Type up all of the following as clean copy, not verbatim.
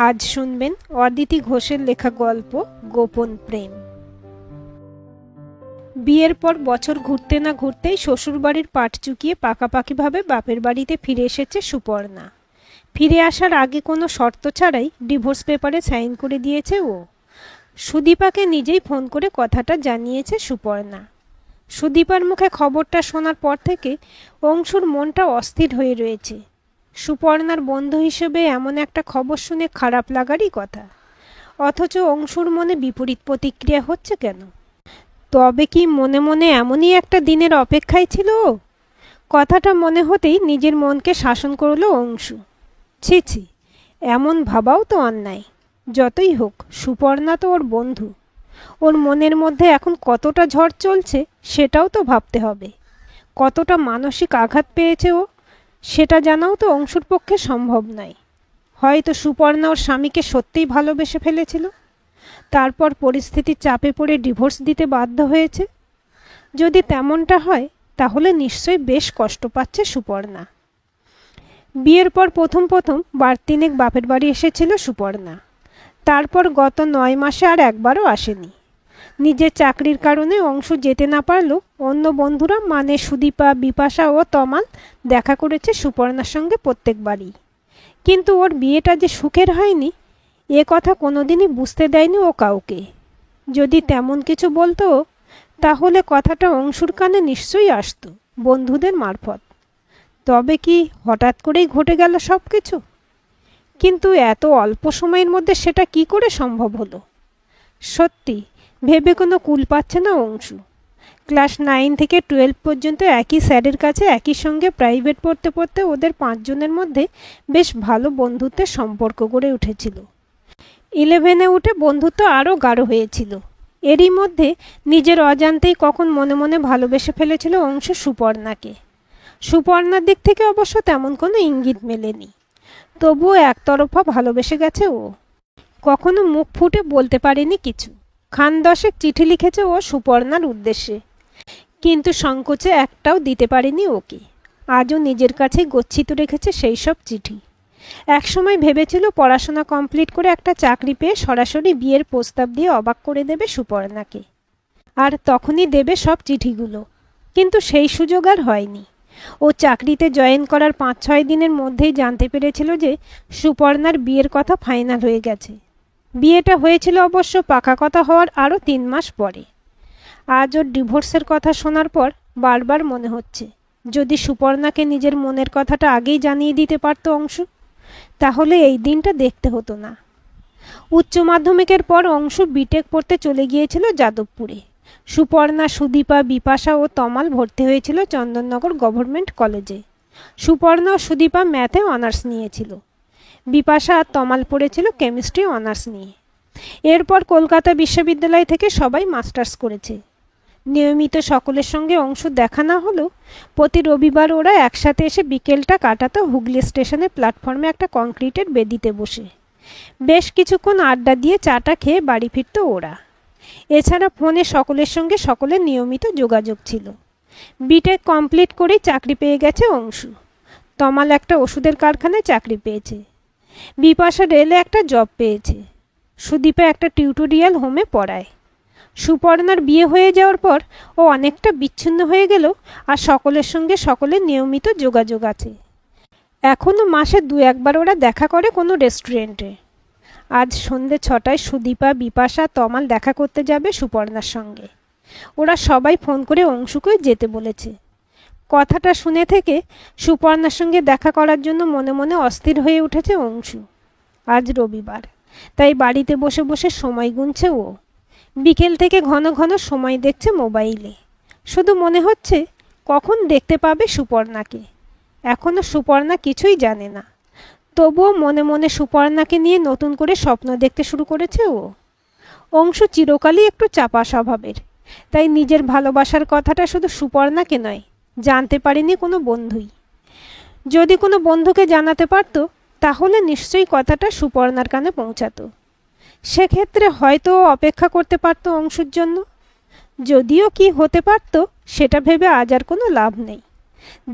আজ শুনবেন অদিতি ঘোষের লেখা গল্প গোপন প্রেম। বিয়ের পর বছর ঘুরতে না ঘুরতেই শ্বশুরবাড়ির পাট চুকিয়ে পাকাপাকিভাবে বাপের বাড়িতে ফিরে এসেছে সুপর্ণা। ফিরে আসার আগে কোনো শর্ত ছাড়াই ডিভোর্স পেপারে সাইন করে দিয়েছে ও। সুদীপাকে নিজেই ফোন করে কথাটা জানিয়েছে সুপর্ণা। সুদীপার মুখে খবরটা শোনার পর থেকে অংশুর মনটা অস্থির হয়ে রয়েছে। সুপর্ণার বন্ধু হিসেবে এমন একটা খবর শুনে খারাপ লাগারই কথা, অথচ অংশুর মনে বিপরীত প্রতিক্রিয়া হচ্ছে কেন? তবে কি মনে মনে এমনই একটা দিনের অপেক্ষায় ছিল ও? কথাটা মনে হতেই নিজের মনকে শাসন করল অংশু। ছি ছি, এমন ভাবাও তো অন্যায়। যতই হোক সুপর্ণা তো ওর বন্ধু, ওর মনের মধ্যে এখন কতটা ঝড় চলছে সেটাও তো ভাবতে হবে। কতটা মানসিক আঘাত পেয়েছে ও, সেটা জানাও তো অংশুর পক্ষে সম্ভব নয়। হয়তো সুপর্ণা ওর স্বামীকে সত্যিই ভালোবেসে ফেলেছিল, তারপর পরিস্থিতির চাপে পড়ে ডিভোর্স দিতে বাধ্য হয়েছে। যদি তেমনটা হয় তাহলে নিশ্চয়ই বেশ কষ্ট পাচ্ছে সুপর্ণা। বিয়ের পর প্রথম বার তিনেক বাপের বাড়ি এসেছিল সুপর্ণা। তারপর গত 9 মাসে আর একবারও আসেনি। নিজের চাকরির কারণে অংশু যেতে না পারলেও অন্য বন্ধুরা মানে সুদীপা, বিপাশা ও তমাল দেখা করেছে সুপর্ণার সঙ্গে প্রত্যেকবারই। কিন্তু ওর বিয়েটা যে সুখের হয়নি এ কথা কোনোদিনই বুঝতে দেয়নি ও কাউকে। যদি তেমন কিছু বলতো তাহলে কথাটা অংশুর কানে নিশ্চয়ই আসতো বন্ধুদের মারফত। তবে কি হঠাৎ করেই ঘটে গেল সব কিছু? কিন্তু এত অল্প সময়ের মধ্যে সেটা কি করে সম্ভব হলো? সত্যি ভেবে কোনো কুল পাচ্ছে না অংশু। ক্লাস 9 থেকে 12 পর্যন্ত একই স্যারের কাছে একই সঙ্গে প্রাইভেট পড়তে পড়তে ওদের 5 জনের মধ্যে বেশ ভালো বন্ধুত্বের সম্পর্ক গড়ে উঠেছিল। 11-এ উঠে বন্ধুত্ব আরও গাঢ় হয়েছিল। এরই মধ্যে নিজের অজান্তেই কখন মনে মনে ভালোবেসে ফেলেছিল অংশু সুপর্ণাকে। সুপর্ণার দিক থেকে অবশ্য তেমন কোনো ইঙ্গিত মেলেনি, তবুও একতরফা ভালোবেসে গেছে ও। কখনো মুখ ফুটে বলতে পারেনি কিছু। খান 10 চিঠি লিখেছে ও সুপর্ণার উদ্দেশ্যে, কিন্তু সংকোচে একটাও দিতে পারেনি ওকে। আজও নিজের কাছেই গচ্ছিত রেখেছে সেই সব চিঠি। একসময় ভেবেছিল পড়াশোনা কমপ্লিট করে একটা চাকরি পেয়ে সরাসরি বিয়ের প্রস্তাব দিয়ে অবাক করে দেবে সুপর্ণাকে, আর তখনই দেবে সব চিঠিগুলো। কিন্তু সেই সুযোগ আর হয়নি। ও চাকরিতে জয়েন করার 5-6 দিনের মধ্যেই জানতে পেরেছিল যে সুপর্ণার বিয়ের কথা ফাইনাল হয়ে গেছে। বিয়েটা হয়েছিল অবশ্য পাকা কথা হওয়ার আরও 3 মাস পরে। আজ ওর ডিভোর্সের কথা শোনার পর বারবার মনে হচ্ছে যদি সুপর্ণাকে নিজের মনের কথাটা আগেই জানিয়ে দিতে পারত অংশু, তাহলে এই দিনটা দেখতে হতো না। উচ্চ মাধ্যমিকের পর অংশু বিটেক পড়তে চলে গিয়েছিল যাদবপুরে। সুপর্ণা, সুদীপা, বিপাশা ও তমাল ভর্তি হয়েছিল চন্দননগর গভর্নমেন্ট কলেজে। সুপর্ণা ও সুদীপা ম্যাথে অনার্স নিয়েছিল। বিপাশা আর তমাল পড়েছিল কেমিস্ট্রি অনার্স নিয়ে। এরপর কলকাতা বিশ্ববিদ্যালয় থেকে সবাই মাস্টার্স করেছে। নিয়মিত সকলের সঙ্গে অংশু দেখা না হলেও প্রতি রবিবার ওরা একসাথে এসে বিকেলটা কাটাতো হুগলি স্টেশনে প্ল্যাটফর্মে একটা কংক্রিটের বেদিতে বসে। বেশ কিছুক্ষণ আড্ডা দিয়ে চাটা খেয়ে বাড়ি ফিরত ওরা। এছাড়া ফোনে সকলের সঙ্গে সকলের নিয়মিত যোগাযোগ ছিল। বিটেক কমপ্লিট করেই চাকরি পেয়ে গেছে অংশু। তমাল একটা ওষুধের কারখানায় চাকরি পেয়েছে। বিপাশা রেলে একটা জব পেয়েছে। সুদীপা একটা টিউটোরিয়াল হোমে পড়ায়। সুপর্ণার বিয়ে হয়ে যাওয়ার পর ও অনেকটা বিচ্ছিন্ন হয়ে গেল, আর সকলের সঙ্গে সকলের নিয়মিত যোগাযোগ আছে। এখনও মাসে 2-1 বার ওরা দেখা করে কোনো রেস্টুরেন্টে। আজ সন্ধে 6টায় সুদীপা, বিপাশা, তমাল দেখা করতে যাবে সুপর্ণার সঙ্গে। ওরা সবাই ফোন করে অংশুকে যেতে বলেছে। কথাটা শুনে থেকে সুপর্ণার সঙ্গে দেখা করার জন্য মনে মনে অস্থির হয়ে উঠেছে অংশু। আজ রবিবার, তাই বাড়িতে বসে বসে সময় গুনছে ও। বিকেল থেকে ঘন ঘন সময় দেখছে মোবাইলে। শুধু মনে হচ্ছে কখন দেখতে পাবে সুপর্ণাকে। এখনও সুপর্ণা কিছুই জানে না, তবুও মনে মনে সুপর্ণাকে নিয়ে নতুন করে স্বপ্ন দেখতে শুরু করেছে ও। অংশু চিরকালই একটু চাপা স্বভাবের, তাই নিজের ভালোবাসার কথাটা শুধু সুপর্ণাকে নয়, জানতে পারেনি কোনো বন্ধুই। যদি কোনো বন্ধুকে জানাতে পারত তাহলে নিশ্চয়ই কথাটা সুপর্ণার কানে পৌঁছাতো। সেক্ষেত্রে হয়তো অপেক্ষা করতে পারত অংশুর জন্য। যদিও কি হতে পারত সেটা ভেবে আজ আর কোনো লাভ নেই।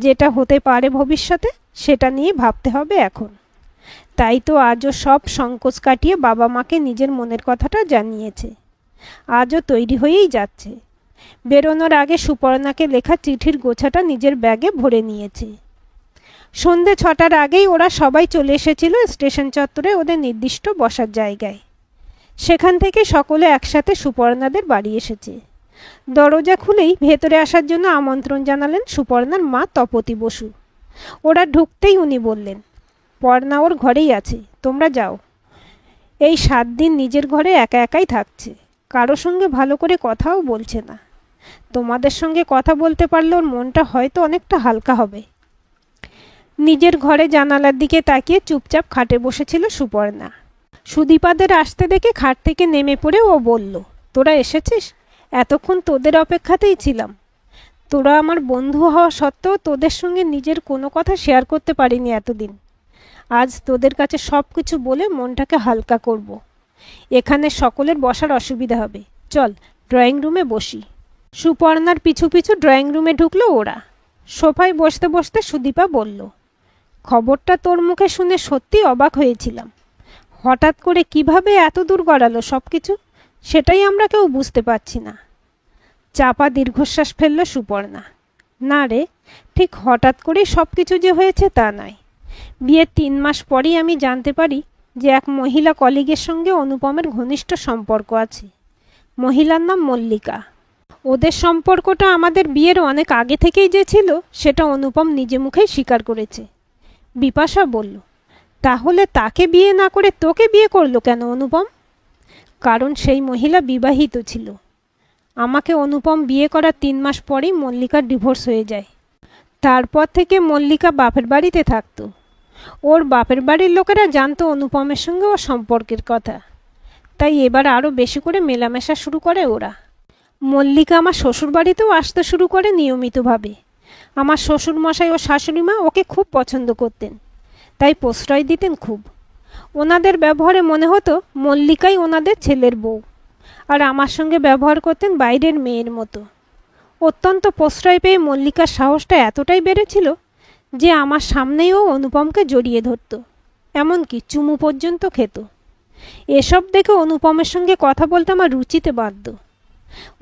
যেটা হতে পারে ভবিষ্যতে সেটা নিয়ে ভাবতে হবে এখন। তাই তো আজও সব সংকোচ কাটিয়ে বাবা মাকে নিজের মনের কথাটা জানিয়েছে। আজও তৈরি হয়েই যাচ্ছে। বেরোনোর আগে সুপর্ণাকে লেখা চিঠির গোছাটা নিজের ব্যাগে ভরে নিয়েছে। সন্ধে 6টার আগেই ওরা সবাই চলে এসেছিল স্টেশন চত্বরে ওদের নির্দিষ্ট বসার জায়গায়। সেখান থেকে সকলে একসাথে সুপর্ণাদের বাড়ি এসেছে। দরজা খুলেই ভেতরে আসার জন্য আমন্ত্রণ জানালেন সুপর্ণার মা তপতী বসু। ওরা ঢুকতেই উনি বললেন, পর্ণা ওর ঘরেই আছে, তোমরা যাও। এই 7 দিন নিজের ঘরে একা একাই থাকছে, কারো সঙ্গে ভালো করে কথাও বলছে না। তোমাদের সঙ্গে কথা বলতে পারলে ওর মনটা হয়তো অনেকটা হালকা হবে। নিজের ঘরে জানালার দিকে তাকিয়ে চুপচাপ খাটে বসেছিল সুপর্ণা। সুদীপাদের আসতে দেখে খাট থেকে নেমে পড়ে ও বলল, তোরা এসেছিস? এতক্ষণ তোদের অপেক্ষাতেই ছিলাম। তোরা আমার বন্ধু হওয়া সত্ত্বেও তোদের সঙ্গে নিজের কোনো কথা শেয়ার করতে পারিনি এতদিন। আজ তোদের কাছে সব কিছু বলে মনটাকে হালকা করব। এখানে সকলের বসার অসুবিধা হবে, চল ড্রয়িং রুমে বসি। সুপর্ণার পিছু পিছু ড্রয়িং রুমে ঢুকলো ওরা। সোফায় বসতে বসতে সুদীপা বলল, খবরটা তোর মুখে শুনে সত্যি অবাক হয়েছিলাম। হঠাৎ করে কিভাবে এত দূর গড়ালো সব কিছু, সেটাই আমরা কেউ বুঝতে পারছি না। চাপা দীর্ঘশ্বাস ফেলল সুপর্ণা। না রে, ঠিক হঠাৎ করেই সব কিছু যে হয়েছে তা নয়। বিয়ের 3 মাস পরেই আমি জানতে পারি যে এক মহিলা কলিগের সঙ্গে অনুপমের ঘনিষ্ঠ সম্পর্ক আছে। মহিলার নাম মল্লিকা। ওদের সম্পর্কটা আমাদের বিয়ের অনেক আগে থেকেই যে ছিল সেটা অনুপম নিজে মুখেই স্বীকার করেছে। বিপাশা বলল, তাহলে তাকে বিয়ে না করে তোকে বিয়ে করলো কেন অনুপম? কারণ সেই মহিলা বিবাহিত ছিল। আমাকে অনুপম বিয়ে করার 3 মাস পরেই মল্লিকার ডিভোর্স হয়ে যায়। তারপর থেকে মল্লিকা বাপের বাড়িতে থাকতো। ওর বাপের বাড়ির লোকেরা জানতো অনুপমের সঙ্গে ওর সম্পর্কের কথা, তাই এবার আরও বেশি করে মেলামেশা শুরু করে ওরা। মল্লিকা আমার শ্বশুর বাড়িতেও আসতে শুরু করে নিয়মিতভাবে। আমার শ্বশুরমশাই ও শাশুড়িমা ওকে খুব পছন্দ করতেন, তাই প্রশ্রয় দিতেন খুব। ওনাদের ব্যবহারে মনে হতো মল্লিকাই ওনাদের ছেলের বউ, আর আমার সঙ্গে ব্যবহার করতেন বাইরের মেয়ের মতো। অত্যন্ত প্রশ্রয় পেয়ে মল্লিকার সাহসটা এতটাই বেড়েছিল যে আমার সামনেও অনুপমকে জড়িয়ে ধরত, এমনকি চুমু পর্যন্ত খেত। এসব দেখে অনুপমের সঙ্গে কথা বলতে আমার রুচিতে বাধ্য।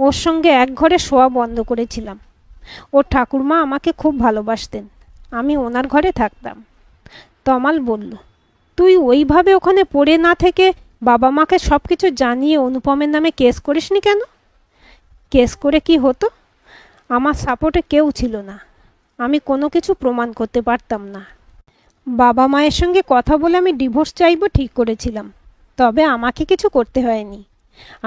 ওর সঙ্গে এক ঘরে শোয়া বন্ধ করেছিলাম। ওর ঠাকুরমা আমাকে খুব ভালোবাসতেন, আমি ওনার ঘরে থাকতাম। তমাল বলল, তুই ওইভাবে ওখানে পড়ে না থেকে বাবা মাকে সব কিছু জানিয়ে অনুপমের নামে কেস করিসনি কেন? কেস করে কি হতো? আমার সাপোর্টে কেউ ছিল না, আমি কোনো কিছু প্রমাণ করতে পারতাম না। বাবা মায়ের সঙ্গে কথা বলে আমি ডিভোর্স চাইব ঠিক করেছিলাম, তবে আমাকে কিছু করতে হয়নি।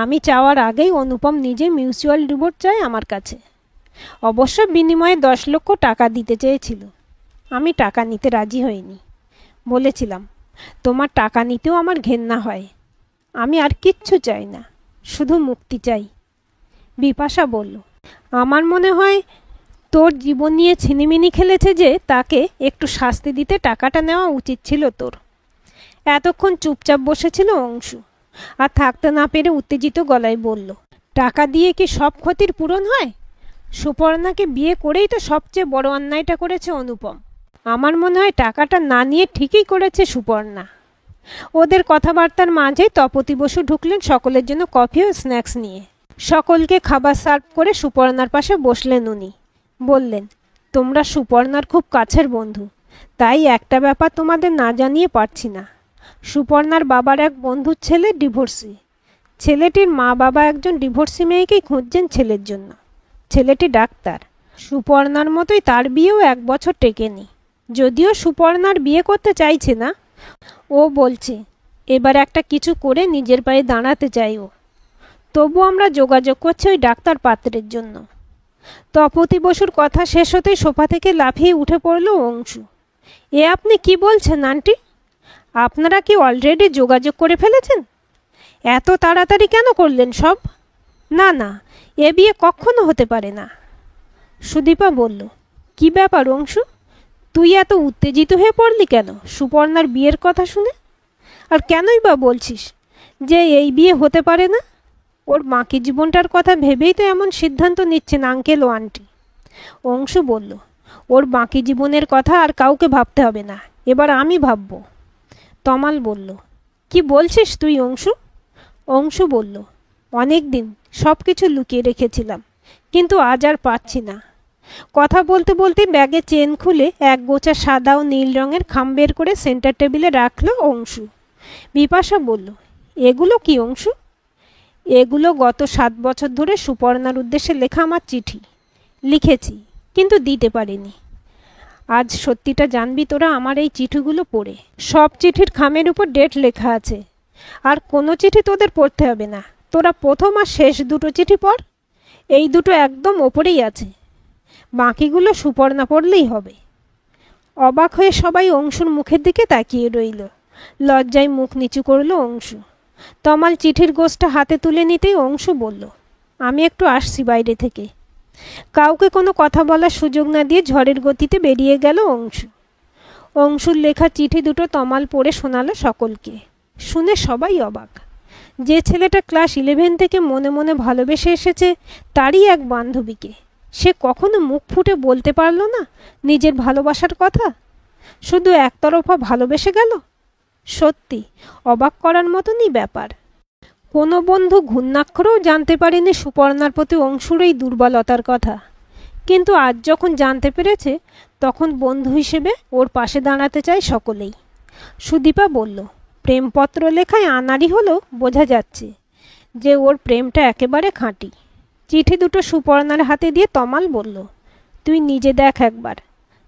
আমি চাওয়ার আগেই অনুপম নিজে মিউচুয়াল ডিভোর্স চায় আমার কাছে। অবশ্য বিনিময়ে 10 লক্ষ টাকা দিতে চেয়েছিল। আমি টাকা নিতে রাজি হইনি। বলেছিলাম, তোমার টাকা নিতেও আমার ঘেন্না হয়। আমি আর কিচ্ছু চাই না, শুধু মুক্তি চাই। বিপাশা বলল, আমার মনে হয় তোর জীবন নিয়ে ছিনিমিনি খেলেছে যে তাকে একটু শাস্তি দিতে টাকাটা নেওয়া উচিত ছিল তোর। এতক্ষণ চুপচাপ বসেছিল অংশু, আর থাকতে না পেরে উত্তেজিত গলায় বলল, টাকা দিয়ে কি সব ক্ষতির পূরণ হয়? সুপর্ণাকে বিয়ে করেই তো সবচেয়ে বড় অন্যায়টা করেছে অনুপম। আমার মনে হয় টাকাটা না নিয়ে ঠিকই করেছে সুপর্ণা। ওদের কথাবার্তার মাঝেই তপতী বসু ঢুকলেন সকলের জন্য কফি ও স্ন্যাক্স নিয়ে। সকলকে খাবার সার্ভ করে সুপর্ণার পাশে বসলেন উনি। বললেন, তোমরা সুপর্ণার খুব কাছের বন্ধু, তাই একটা ব্যাপার তোমাদের না জানিয়ে পারছি না। সুপর্ণার বাবার এক বন্ধুর ছেলে ডিভোর্সি। ছেলেটির মা বাবা একজন ডিভোর্সি মেয়েকেই খুঁজছেন ছেলের জন্য। ছেলেটি ডাক্তার। সুপর্ণার মতোই তার বিয়েও 1 বছর টেকেনি। যদিও সুপর্ণার বিয়ে করতে চাইছে না, ও বলছে এবার একটা কিছু করে নিজের পায়ে দাঁড়াতে চাই ও। তবু আমরা যোগাযোগ করছি ওই ডাক্তার পাত্রের জন্য। তপতী বসুর কথা শেষ হতেই সোফা থেকে লাফিয়ে উঠে পড়ল অংশু। এ আপনি কি বলছেন আন্টি? আপনারা কি অলরেডি যোগাযোগ করে ফেলেছেন? এত তাড়াতাড়ি কেন করলেন সব? না না, এ বিয়ে কখনো হতে পারে না। সুদীপা বলল, কি ব্যাপার অংশু, তুই এত উত্তেজিত হয়ে পড়লি কেন সুপর্ণার বিয়ের কথা শুনে? আর কেনই বা বলছিস যে এই বিয়ে হতে পারে না? ওর বাকি জীবনটার কথা ভেবেই তো এমন সিদ্ধান্ত নিচ্ছেন আঙ্কেল ও আন্টি। অংশু বলল, ওর বাকি জীবনের কথা আর কাউকে ভাবতে হবে না, এবার আমি ভাবব। তমাল বলল, কি বলছিস তুই অংশু? অংশু বলল, অনেক দিন সব কিছু লুকিয়ে রেখেছিলাম, কিন্তু আজ আর পাচ্ছি না। কথা বলতে বলতে ব্যাগে চেন খুলে এক গোছা সাদা ও নীল রঙের খাম বের করে সেন্টার টেবিলে রাখলো অংশু। বিপাশা বলল, এগুলো কি অংশু? এগুলো গত 7 বছর ধরে সুপর্ণার উদ্দেশ্যে লেখা আমার চিঠি। লিখেছি, কিন্তু দিতে পারিনি। আজ সত্যিটা জানবি তোরা আমার এই চিঠিগুলো পড়ে। সব চিঠির খামের উপর ডেট লেখা আছে। আর কোনো চিঠি তোদের পড়তে হবে না, তোরা প্রথম আর শেষ দুটো চিঠি পড়। এই দুটো একদম ওপরেই আছে, বাকিগুলো সুপর্ণা পড়লেই হবে। অবাক হয়ে সবাই অংশুর মুখের দিকে তাকিয়ে রইল। লজ্জায় মুখ নিচু করল অংশু। তমাল চিঠির গোছটা হাতে তুলে নিতেই অংশু বলল, আমি একটু আসছি বাইরে থেকে। কাউকে কোনো কথা বলার সুযোগ না দিয়ে ঝড়ের গতিতে বেরিয়ে গেল অংশু। অংশুর লেখা চিঠি দুটো তমাল পড়ে শোনালো সকলকে। শুনে সবাই অবাক। যে ছেলেটা ক্লাস 11 থেকে মনে মনে ভালোবেসে এসেছে তারই এক বান্ধবীকে সে কখনো মুখ ফুটে বলতে পারল না নিজের ভালোবাসার কথা, শুধু একতরফা ভালোবেসে গেল। সত্যি অবাক করার মতনই ব্যাপার। কোনো বন্ধু ঘূর্ণাক্ষরেও জানতে পারেনি সুপর্ণার প্রতি অংশুর এই দুর্বলতার কথা, কিন্তু আজ যখন জানতে পেরেছে তখন বন্ধু হিসেবে ওর পাশে দাঁড়াতে চায় সকলেই। সুদীপা বলল, প্রেমপত্র লেখায় আনাড়ি হলেও বোঝা যাচ্ছে যে ওর প্রেমটা একেবারে খাঁটি। চিঠি দুটো সুপর্ণার হাতে দিয়ে তমাল বলল, তুই নিজে দেখ একবার।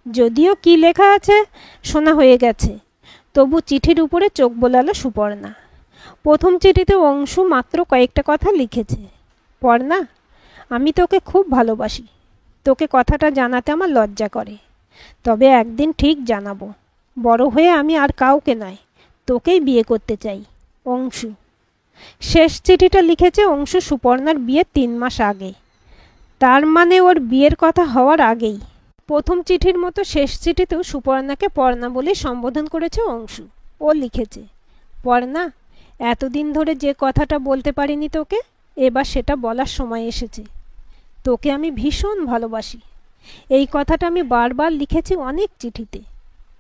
যদিও কি লেখা আছে শোনা হয়ে গেছে, তবু চিঠির উপরে চোখ বোলালো সুপর্ণা। প্রথম চিঠিতে অংশু মাত্র কয়েকটা কথা লিখেছে। পর্ণা, আমি তোকে খুব ভালোবাসি। তোকে কথাটা জানাতে আমার লজ্জা করে, তবে একদিন ঠিক জানাবো। বড় হয়ে আমি আর কাউকে নয়, তোকেই বিয়ে করতে চাই, অংশু। শেষ চিঠিটা লিখেছে অংশু সুপর্ণার বিয়ের 3 মাস আগে। তার মানে ওর বিয়ের কথা হওয়ার আগেই। প্রথম চিঠির মতো শেষ চিঠিতেও সুপর্ণাকে পর্ণা বলে সম্বোধন করেছে অংশু। ও লিখেছে, পর্ণা, এতদিন ধরে যে কথাটা বলতে পারিনি তোকে, এবার সেটা বলার সময় এসেছে। তোকে আমি ভীষণ ভালোবাসি। এই কথাটা আমি বারবার লিখেছি অনেক চিঠিতে,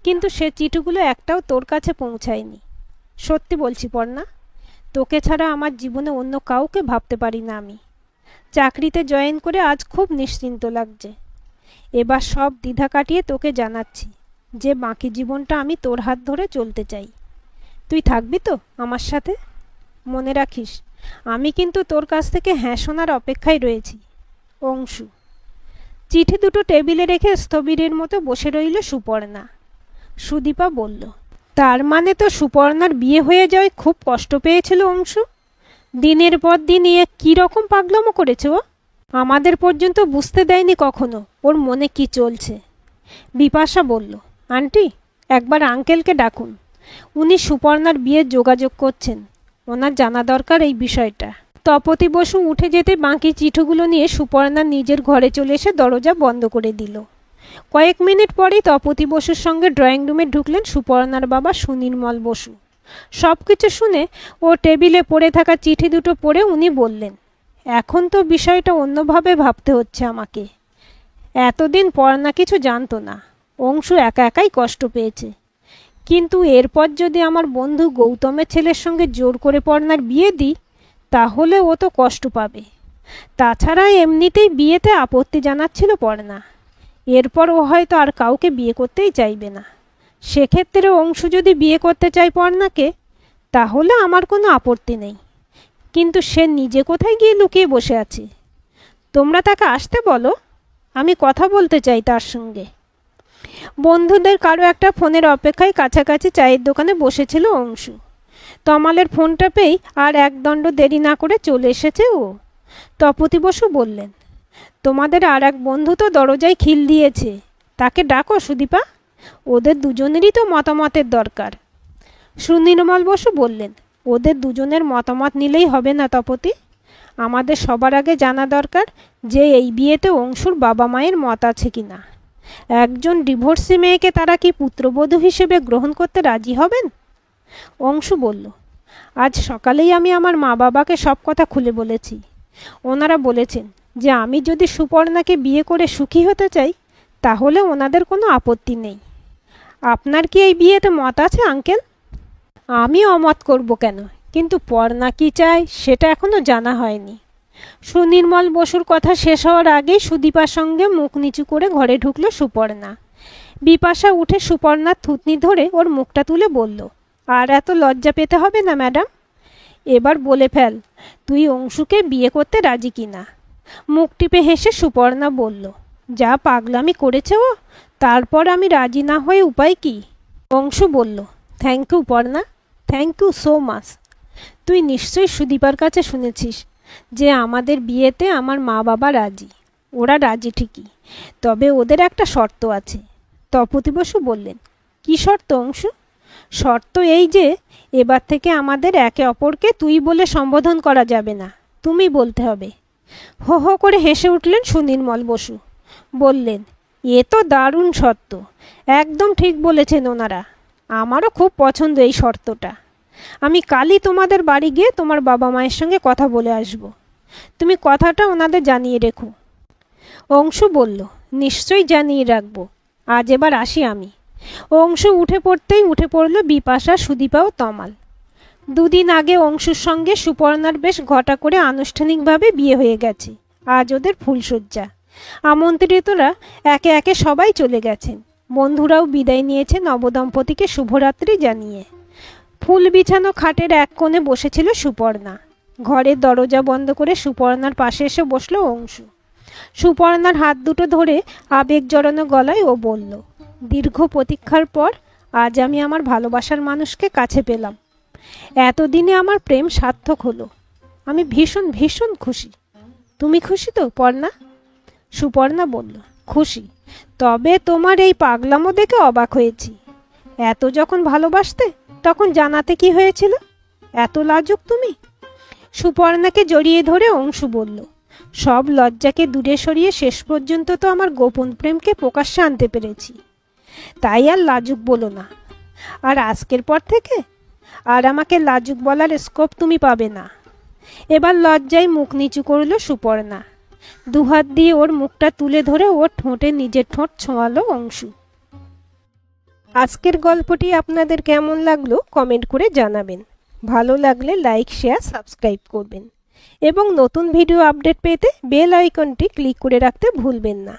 কিন্তু সে চিঠিগুলো একটাও তোর কাছে পৌঁছায়নি। সত্যি বলছি পর্ণা, তোকে ছাড়া আমার জীবনে অন্য কাউকে ভাবতে পারি না আমি। চাকরিতে জয়েন করে আজ খুব নিশ্চিন্ত লাগছে। এবার সব দ্বিধা কাটিয়ে তোকে জানাচ্ছি যে বাকি জীবনটা আমি তোর হাত ধরে চলতে চাই। তুই থাকবি তো আমার সাথে? মনে রাখিস, আমি কিন্তু তোর কাছ থেকে হ্যাঁ শোনার অপেক্ষায় রয়েছি, অংশু। চিঠি দুটো টেবিলে রেখে স্থবিরের মতো বসে রইল সুপর্ণা। সুদীপা বলল, তার মানে তো সুপর্ণার বিয়ে হয়ে যাওয়ায় খুব কষ্ট পেয়েছিল অংশু। দিনের পর দিন এ কীরকম পাগলামো করেছে ও, আমাদের পর্যন্ত বুঝতে দেয়নি কখনো ওর মনে কি চলছে। বিপাশা বলল, আন্টি, একবার আঙ্কেলকে ডাকুন। উনি সুপর্ণার বিয়ের যোগাযোগ করছেন, ওনার জানা দরকার এই বিষয়টা। তপতি বসু উঠে যেতে বাকি চিঠিগুলো নিয়ে সুপর্ণা নিজের ঘরে চলে এসে দরজা বন্ধ করে দিল। কয়েক মিনিট পরেই তপতি বসুর সঙ্গে ড্রয়িং রুমে ঢুকলেন সুপর্ণার বাবা সুনির্মল বসু। সব কিছু শুনে ও টেবিলে পড়ে থাকা চিঠি দুটো পড়ে উনি বললেন, এখন তো বিষয়টা অন্যভাবে ভাবতে হচ্ছে আমাকে। এতদিন পর্ণা কিছু জানতো না, অংশু একা একাই কষ্ট পেয়েছে। কিন্তু এরপর যদি আমার বন্ধু গৌতমের ছেলের সঙ্গে জোর করে পর্ণার বিয়ে দিই, তাহলে ও তো কষ্ট পাবে। তাছাড়া এমনিতেই বিয়েতে আপত্তি জানাচ্ছিল পর্ণা। এরপর ও হয়তো আর কাউকে বিয়ে করতেই চাইবে না। সেক্ষেত্রে অংশু যদি বিয়ে করতে চায় পর্ণাকে, তাহলে আমার কোনো আপত্তি নেই। কিন্তু সে নিজে কোথায় গিয়ে লুকিয়ে বসে আছে? তোমরা তাকে আসতে বলো, আমি কথা বলতে চাই তার সঙ্গে। বন্ধুদের কারো একটা ফোনের অপেক্ষায় কাছাকাছি চায়ের দোকানে বসেছিল অংশু। তমালের ফোনটা পেয়েই আর একদণ্ড দেরি না করে চলে এসেছে ও। তপতি বসু বললেন, তোমাদের আর এক বন্ধু তো দরজায় খিল দিয়েছে, তাকে ডাকো সুদীপা। ওদের দুজনেরই তো মতামতের দরকার। সুনির্মল বসু বললেন, ওদের দুজনের মতামত নিলেই হবে না তপতি। আমাদের সবার আগে জানা দরকার যে এই বিয়েতে অংশুর বাবা মায়ের মত আছে কিনা। একজন ডিভোর্সি মেয়েকে তারা কি পুত্রবধূ হিসেবে গ্রহণ করতে রাজি হবেন? অংশু বলল, আজ সকালেই আমি আমার মা বাবাকে সব কথা খুলে বলেছি। ওনারা বলেছেন যে আমি যদি সুপর্ণাকে বিয়ে করে সুখী হতে চাই তাহলে ওনাদের কোনো আপত্তি নেই। আপনার কি এই বিয়েতে মত আছে আঙ্কেল? আমি অমত করব কেন, কিন্তু পর্ণা কি চায় সেটা এখনো জানা হয়নি। সুনির্মল বসুর কথা শেষ হওয়ার আগেই সুদীপার সঙ্গে মুখ নিচু করে ঘরে ঢুকল সুপর্ণা। বিপাশা উঠে সুপর্ণার থুতনি ধরে ওর মুখটা তুলে বলল, আর এত লজ্জা পেতে হবে না ম্যাডাম, এবার বলে ফেল তুই অংশুকে বিয়ে করতে রাজি কিনা। মুখ টিপে হেসে সুপর্ণা বলল, যা পাগলামি করেছে ও, তারপর আমি রাজি না হয়ে উপায় কি। অংশু বলল, thank you Parna, thank you so much. তুই নিশ্চয়ই সুদীপার কাছে শুনেছিস যে আমাদের বিয়েতে আমার মা বাবা রাজি। ওরা রাজি ঠিকই, তবে ওদের একটা শর্ত আছে। তপতি বসু বললেন, কি শর্ত অংশু? শর্ত এই যে এবার থেকে আমাদের একে অপরকে তুই বলে সম্বোধন করা যাবে না, তুমি বলতে হবে। হো হো করে হেসে উঠলেন সুনির্মল বসু। বললেন, এ তো দারুণ শর্ত, একদম ঠিক বলেছেন ওনারা। আমারও খুব পছন্দ এই শর্তটা। আমি কালই তোমাদের বাড়ি গিয়ে তোমার বাবা মায়ের সঙ্গে কথা বলে আসব। তুমি কথাটা ওনাদের জানিয়ে রেখো। অংশু বলল, নিশ্চয়ই জানিয়ে রাখবো। আজ এবার আসি আমি। অংশু উঠে পড়তেই উঠে পড়ল বিপাশা, সুদীপা ও তমাল। দুদিন আগে অংশুর সঙ্গে সুপর্ণার বেশ ঘটা করে আনুষ্ঠানিকভাবে বিয়ে হয়ে গেছে। আজ ওদের ফুলশয্যা। আমন্ত্রিতরা একে একে সবাই চলে গেছেন। বন্ধুরাও বিদায় নিয়েছে নবদম্পতিকে শুভরাত্রি জানিয়ে। ফুল বিছানো খাটের এক কোণে বসেছিল সুপর্ণা। ঘরের দরজা বন্ধ করে সুপর্ণার পাশে এসে বসল অংশু। সুপর্ণার হাত দুটো ধরে আবেগ জড়ানো গলায় ও বলল, দীর্ঘ প্রতীক্ষার পর আজ আমি আমার ভালোবাসার মানুষকে কাছে পেলাম। এতদিনে আমার প্রেম সার্থক হলো। আমি ভীষণ ভীষণ খুশি। তুমি খুশি তো পর্ণা? সুপর্ণা বলল, খুশি, তবে তোমার এই পাগলামো দেখে অবাক হয়েছি। এত যখন ভালোবাসতে তখন জানাতে কি হয়েছিল? এত লাজুক তুমি। সুপর্ণাকে জড়িয়ে ধরে অংশু বলল, সব লজ্জাকে দূরে সরিয়ে শেষ পর্যন্ত তো আমার গোপন প্রেমকে প্রকাশ্যে আনতে পেরেছি, তাই আর লাজুক বলো না। আর আজকের পর থেকে আর আমাকে লাজুক বলার স্কোপ তুমি পাবে না। এবার লজ্জায় মুখ নিচু করল সুপর্ণা। দুহাত দিয়ে ওর মুখটা তুলে ধরে ওর ঠোঁটে নিজের ঠোঁট ছোঁয়ালো অংশু। আজকের গল্পটি আপনাদের কেমন লাগলো কমেন্ট করে জানাবেন। ভালো লাগলে লাইক, শেয়ার, সাবস্ক্রাইব করবেন এবং নতুন ভিডিও আপডেট পেতে বেল আইকনটি ক্লিক করে রাখতে ভুলবেন না।